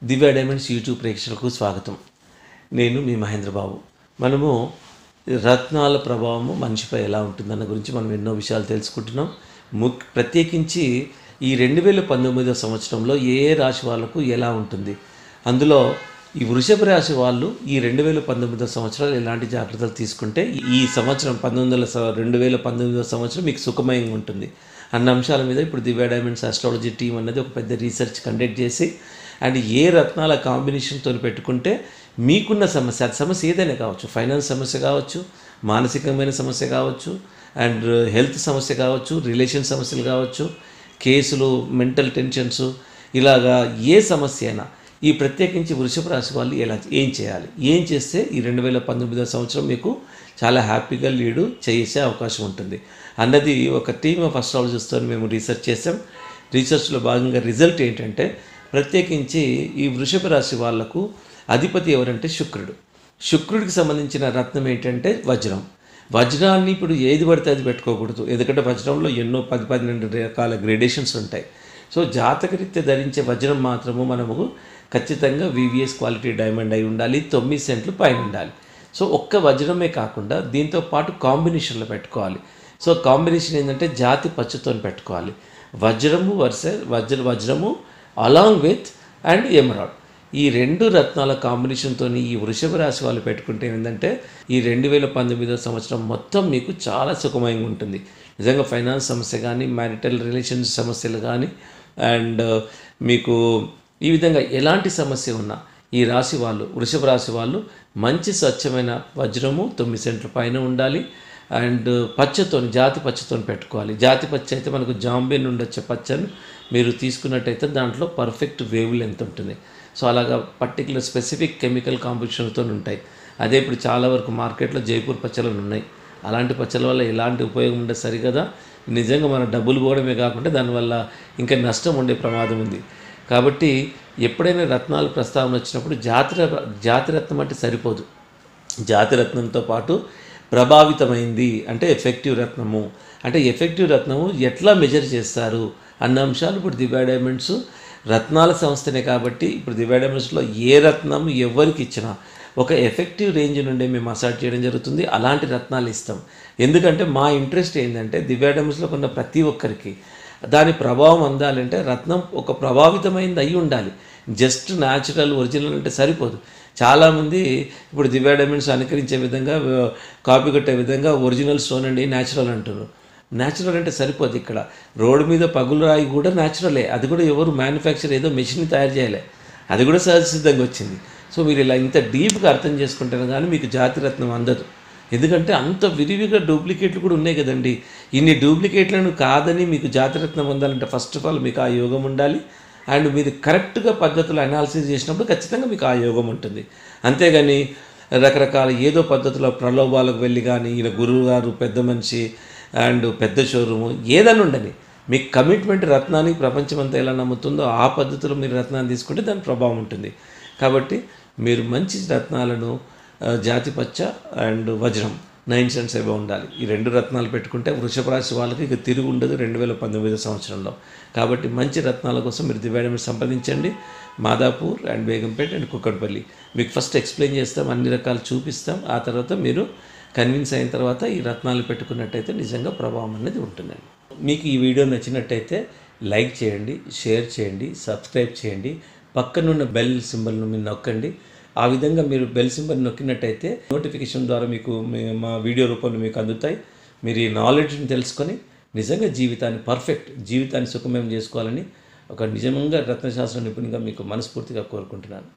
దివ్య diamonds YouTube ప్రేక్షకులకు స్వాగతం. నేను మీ మహేంద్ర బాబు. మనము రత్నాల ప్రభావము మనిషిపై ఎలా ఉంటుందన్న గురించి మనం ఎన్నో విషయాలు తెలుసుకుంటున్నాం. ప్రత్యేకించి ఈ 2019 సంవత్సరంలో ఏ రాశి వాళ్ళకు ఎలా ఉంటుంది, అందులో ఈ వృషభ రాశి వాళ్ళు ఈ 2019 సంవత్సరాలు ఎలాంటి జాగ్రత్తలు తీసుకుంటే ఈ సంవత్సరం 2019 సంవత్సరం మీకు సుఖమయంగా ఉంటుంది అన్న అంశాల మీద ఇప్పుడు దివ్య డైమండ్స్ ఆస్ట్రాలజీ టీం అన్నది ఒక పెద్ద రీసెర్చ్ కండక్ట్ చేసి అండ్ ఏ రత్నాల కాంబినేషన్తో పెట్టుకుంటే మీకున్న సమస్య ఏదైనా కావచ్చు, ఫైనాన్స్ సమస్య కావచ్చు, మానసికమైన సమస్య కావచ్చు, అండ్ హెల్త్ సమస్య కావచ్చు, రిలేషన్ సమస్యలు కావచ్చు, కేసులు, మెంటల్ టెన్షన్స్, ఇలాగా ఏ సమస్య అయినా ఈ ప్రత్యేకించి వృషభ రాశి వాళ్ళు ఏం చేయాలి, ఏం చేస్తే ఈ 2019 సంవత్సరం మీకు చాలా హ్యాపీగా లీడ్ చేసే అవకాశం ఉంటుంది అన్నది ఒక టీమ్ ఆఫ్ అస్ట్రాలజిస్ట్తో మేము రీసెర్చ్ చేసాం. రీసెర్చ్లో భాగంగా రిజల్ట్ ఏంటంటే ప్రత్యేకించి ఈ వృషభ రాశి వాళ్లకు అధిపతి ఎవరంటే శుక్రుడికి సంబంధించిన రత్నం ఏంటంటే వజ్రాన్ని ఇప్పుడు ఏది పడితే అది పెట్టుకోకూడదు, ఎందుకంటే వజ్రంలో ఎన్నో 10-12 రకాల గ్రేడేషన్స్ ఉంటాయి. సో జాతకరీత్యా ధరించే వజ్రం మాత్రము మనము ఖచ్చితంగా VVS క్వాలిటీ డైమండ్ అయి ఉండాలి, 9 సెంట్లు పైన ఉండాలి. సో ఒక్క వజ్రమే కాకుండా దీంతో పాటు కాంబినేషన్లో పెట్టుకోవాలి. సో కాంబినేషన్ ఏంటంటే జాతి పచ్చతో పెట్టుకోవాలి, వజ్రము అలాంగ్ విత్ అండ్ ఎమరాల్డ్. ఈ 2 రత్నాల కాంబినేషన్తో ఈ వృషభ రాశి వాళ్ళు పెట్టుకుంటే ఏంటంటే ఈ 2019 సంవత్సరం మొత్తం మీకు చాలా సుఖమయంగా ఉంటుంది. నిజంగా ఫైనాన్స్ సమస్య కానీ, మ్యారిటల్ రిలేషన్స్ సమస్యలు కానీ, అండ్ మీకు ఈ విధంగా ఎలాంటి సమస్య ఉన్నా ఈ రాశి వాళ్ళు, వృషభ రాశి వాళ్ళు మంచి స్వచ్ఛమైన వజ్రము 9 సెంట్ల పైన ఉండాలి. అండ్ జాతి పచ్చతో పెట్టుకోవాలి. జాతి పచ్చ అయితే మనకు జాంబే నుండి వచ్చే పచ్చను మీరు తీసుకున్నట్టయితే దాంట్లో పర్ఫెక్ట్ వేవ్ లెంత్ ఉంటుంది. సో అలాగా పర్టికులర్ స్పెసిఫిక్ కెమికల్ కాంపోజిషన్తో ఉంటాయి. అదే ఇప్పుడు చాలా వరకు మార్కెట్లో జైపూర్ పచ్చలు ఉన్నాయి. అలాంటి పచ్చల వల్ల ఎలాంటి ఉపయోగం ఉండదు సరికదా, నిజంగా మన డబ్బులు పోవడమే కాకుండా దానివల్ల ఇంకా నష్టం ఉండే ప్రమాదం ఉంది. కాబట్టి ఎప్పుడైనా రత్నాలు ప్రస్తావన వచ్చినప్పుడు జాతిరత్నం అంటే సరిపోదు, జాతిరత్నంతో పాటు ప్రభావితమైంది అంటే ఎఫెక్టివ్ రత్నము, అంటే ఎఫెక్టివ్ రత్నము ఎట్లా మెజర్ చేస్తారు అన్న అంశాలు ఇప్పుడు దివ్య డైమండ్స్ రత్నాల సంస్థనే కాబట్టి ఇప్పుడు దివ్య డైమండ్స్లో ఏ రత్నం ఎవరికి ఇచ్చినా ఒక ఎఫెక్టివ్ రేంజ్ నుండి మేము మసాజ్ చేయడం జరుగుతుంది. అలాంటి రత్నాలు ఇస్తాం. ఎందుకంటే మా ఇంట్రెస్ట్ ఏంటంటే దివ్య డైమండ్స్లో ఉన్న ప్రతి ఒక్కరికి దాని ప్రభావం అందాలంటే రత్నం ఒక ప్రభావితమైంది అయి ఉండాలి. జస్ట్ న్యాచురల్ ఒరిజినల్ అంటే సరిపోదు. చాలామంది ఇప్పుడు దివ్య డైమండ్స్ అనుకరించే విధంగా, కాపీ కొట్టే విధంగా ఒరిజినల్ స్టోన్ అండి న్యాచురల్ అంటారు. న్యాచురల్ అంటే సరిపోదు. ఇక్కడ రోడ్డు మీద పగులు రాయి కూడా న్యాచురలే, అది కూడా ఎవరు మ్యానుఫ్యాక్చర్ ఏదో మెషిన్ తయారు చేయలే, అది కూడా సహజసిద్ధంగా వచ్చింది. సో మీరు ఇలా ఇంత డీప్గా అర్థం చేసుకుంటారు కానీ మీకు జాతిరత్నం అందదు. ఎందుకంటే అంత విరివిగా డూప్లికేట్లు కూడా ఉన్నాయి కదండి. ఇన్ని డూప్లికేట్లను కాదని మీకు జాతిరత్నం పొందాలంటే ఫస్ట్ ఆఫ్ ఆల్ మీకు ఆ యోగం ఉండాలి. అండ్ మీరు కరెక్ట్గా పద్ధతులు అనాలిసిస్ చేసినప్పుడు ఖచ్చితంగా మీకు ఆ యోగం ఉంటుంది. అంతేగాని రకరకాల ఏదో పద్ధతిలో ప్రలోభాలకు వెళ్ళి కానీ ఈయన గురువు గారు పెద్ద మనిషి అండ్ పెద్ద షోరూము ఏదైనా ఉండని మీకు కమిట్మెంట్ రత్నానికి ప్రపంచమంతా ఎలా నమ్ముతుందో ఆ పద్ధతిలో మీరు రత్నాన్ని తీసుకుంటే దాని ప్రభావం ఉంటుంది. కాబట్టి మీరు మంచి రత్నాలను జాతి పచ్చ అండ్ వజ్రం 9 సెంట్స్ ఏవో ఉండాలి. ఈ 2 రత్నాలు పెట్టుకుంటే వృషభ రాశి వాళ్ళకి ఇక తిరిగి ఉండదు 2019 సంవత్సరంలో. కాబట్టి మంచి రత్నాల కోసం మీరు దివ్య డైమండ్స్ సంప్రదించండి. Madhapur and Begumpet and Kukatpally. మీకు ఫస్ట్ ఎక్స్ప్లెయిన్ చేస్తాం, అన్ని రకాలు చూపిస్తాం. ఆ తర్వాత మీరు కన్విన్స్ అయిన తర్వాత ఈ రత్నాలు పెట్టుకున్నట్టయితే నిజంగా ప్రభావం అనేది ఉంటుందండి. మీకు ఈ వీడియో నచ్చినట్టయితే లైక్ చేయండి, షేర్ చేయండి, సబ్స్క్రైబ్ చేయండి, పక్కనున్న బెల్ సింబల్ను మీరు నొక్కండి. ఆ విధంగా మీరు బెల్ సింబల్ నొక్కినట్టయితే నోటిఫికేషన్ ద్వారా మీకు మా వీడియో రూపంలో మీకు అందుతాయి. మీరు ఈ నాలెడ్జ్ని తెలుసుకొని నిజంగా జీవితాన్ని సుఖమయం చేసుకోవాలని ఒక నిజంగా రత్నశాస్త్ర నిపుణునిగా మీకు మనస్ఫూర్తిగా కోరుకుంటున్నాను.